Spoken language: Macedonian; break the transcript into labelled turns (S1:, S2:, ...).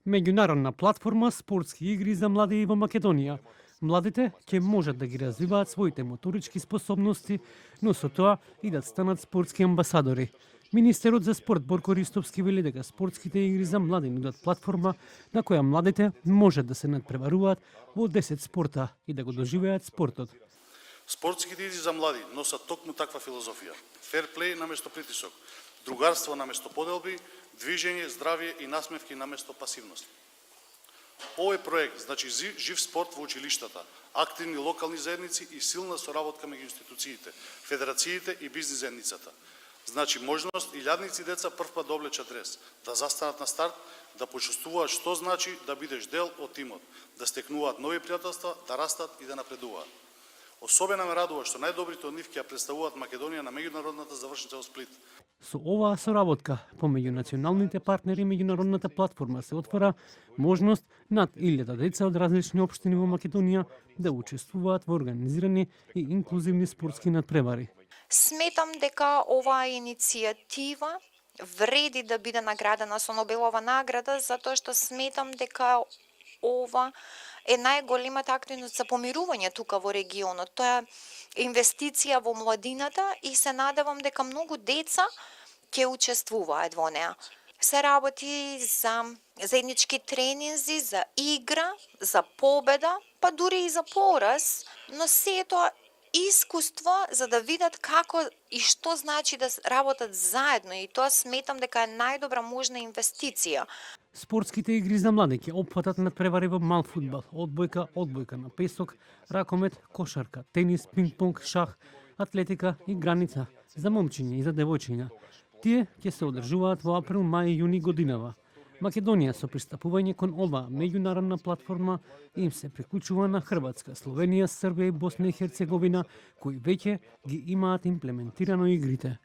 S1: Меѓународна платформа спортски игри за млади во Македонија. Младите ќе можат да ги развиваат своите моторички способности, но со тоа и да станат спортски амбасадори. Министерот за спорт Борко Ристовски вели дека спортските игри за млади нудат платформа на која младите можат да се надпреваруваат во 10 спорта и да го доживеат спортот.
S2: Спортските игри за млади носат токму таква филозофија. Ферплей наместо притисок, другарство наместо поделби, движење, здравје и насмевки наместо пасивност. Овој проект значи жив спорт во училиштата, активни локални заедници и силна соработка меѓу институциите, федерациите и бизнис заедницата. Значи можност илјадници деца првпат да облечат дрес, да застанат на старт, да почувствуваат што значи да бидеш дел од тимот, да стекнуваат нови пријателства, да растат и да напредуваат. Особено ме радува што најдобрите од нив ќе ја представуваат Македонија на меѓународната завршница во Сплит.
S1: Со оваа соработка помеѓу националните партнери и меѓународната платформа се отвора можност над 1000 деца од различни општини во Македонија да учествуваат во организирани и инклузивни спортски надпревари.
S3: Сметам дека оваа иницијатива вреди да биде наградена со Нобелова награда, затоа што сметам дека ова е најголемата активност за помирување тука во регионот. Тоа е инвестиција во младината и се надевам дека многу деца ќе учествуваат во неа. Се работи за заеднички тренинзи, за игра, за победа, па дури и за пораз, но се е тоа искуство за да видат како и што значи да работат заедно и тоа сметам дека е најдобра можна инвестиција.
S1: Спортските игри за млади ќе опфатат надпревари во мал фудбал, одбојка на песок, ракомет, кошарка, тенис, пинг-понг, шах, атлетика и граница за момчиња и за девојчиња. Тие ќе се одржуваат во април, мај и јуни годинава. Македонија со пристапување кон оваа меѓународна платформа им се приклучува на Хрватска, Словенија, Србија и Босна и Херцеговина, кои веќе ги имаат имплементирано игрите.